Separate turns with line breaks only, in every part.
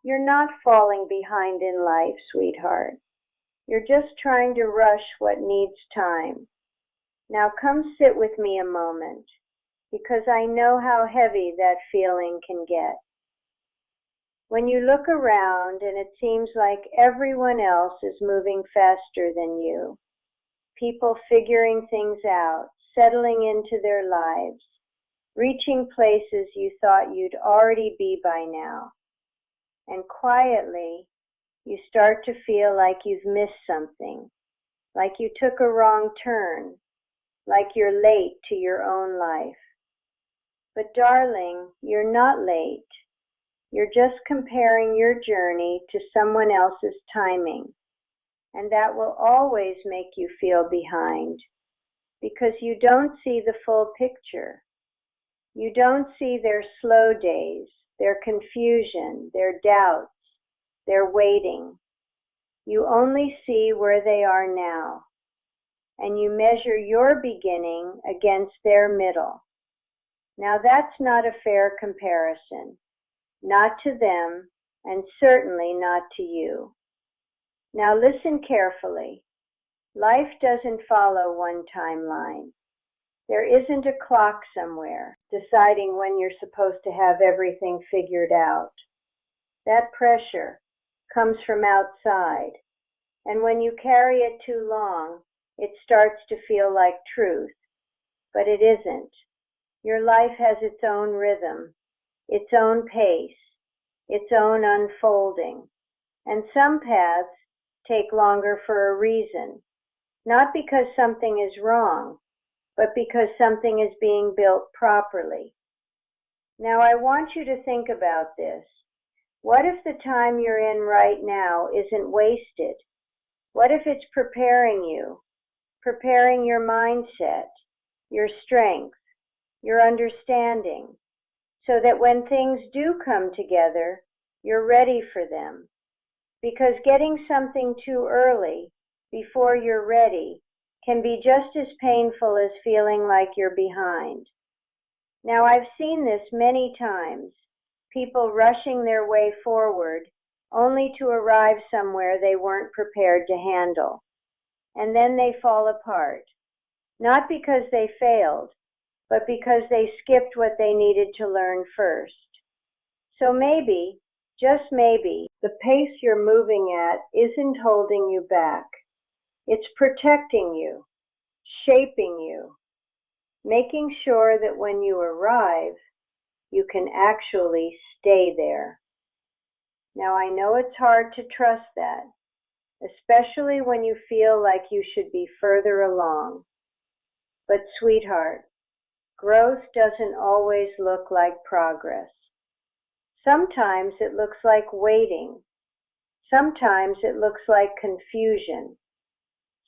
You're not falling behind in life, sweetheart. You're just trying to rush what needs time. Now come sit with me a moment, because I know how heavy that feeling can get. When you look around and it seems like everyone else is moving faster than you, people figuring things out, settling into their lives, reaching places you thought you'd already be by now, and quietly you start to feel like you've missed something, like you took a wrong turn, like you're late to your own life. But darling, you're not late. You're just comparing your journey to someone else's timing, and that will always make you feel behind, because you don't see the full picture. You don't see their slow days, their confusion, their doubts, their waiting. You only see where they are now, and you measure your beginning against their middle. Now that's not a fair comparison. Not to them, and certainly not to you. Now listen carefully. Life doesn't follow one timeline. There isn't a clock somewhere deciding when you're supposed to have everything figured out. That pressure comes from outside, and when you carry it too long, it starts to feel like truth. But it isn't. Your life has its own rhythm, its own pace, its own unfolding, and some paths take longer for a reason, not because something is wrong, but because something is being built properly. Now I want you to think about this. What if the time you're in right now isn't wasted? What if it's preparing you, preparing your mindset, your strength, your understanding, so that when things do come together, you're ready for them. Because getting something too early, before you're ready, can be just as painful as feeling like you're behind. Now, I've seen this many times, people rushing their way forward only to arrive somewhere they weren't prepared to handle. And then they fall apart, not because they failed, but because they skipped what they needed to learn first. So maybe, just maybe, the pace you're moving at isn't holding you back. It's protecting you, shaping you, making sure that when you arrive, you can actually stay there. Now I know it's hard to trust that, especially when you feel like you should be further along. But sweetheart, growth doesn't always look like progress. Sometimes it looks like waiting. Sometimes it looks like confusion.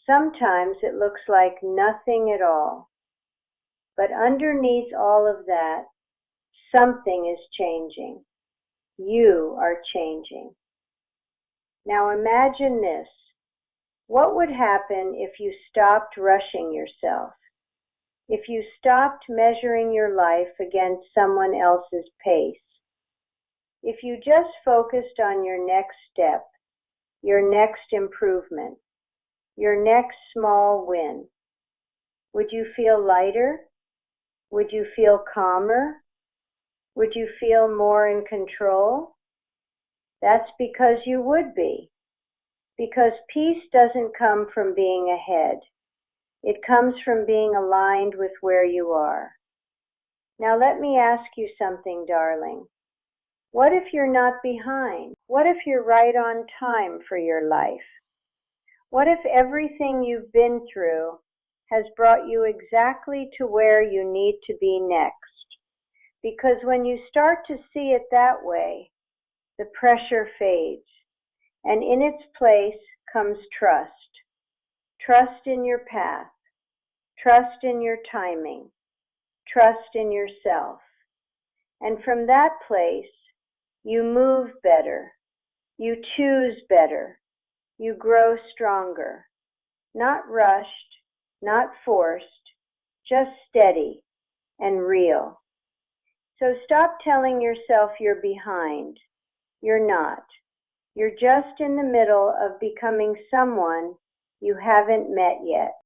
Sometimes it looks like nothing at all. But underneath all of that, something is changing. You are changing. Now imagine this. What would happen if you stopped rushing yourself? If you stopped measuring your life against someone else's pace? If you just focused on your next step, your next improvement, your next small win, would you feel lighter? Would you feel calmer? Would you feel more in control? That's because you would be. Because peace doesn't come from being ahead. It comes from being aligned with where you are. Now let me ask you something, darling. What if you're not behind? What if you're right on time for your life? What if everything you've been through has brought you exactly to where you need to be next? Because when you start to see it that way, the pressure fades, and in its place comes trust. Trust in your path, trust in your timing, trust in yourself. And from that place, you move better, you choose better, you grow stronger, not rushed, not forced, just steady and real. So stop telling yourself you're behind. You're not. You're just in the middle of becoming someone you haven't met yet.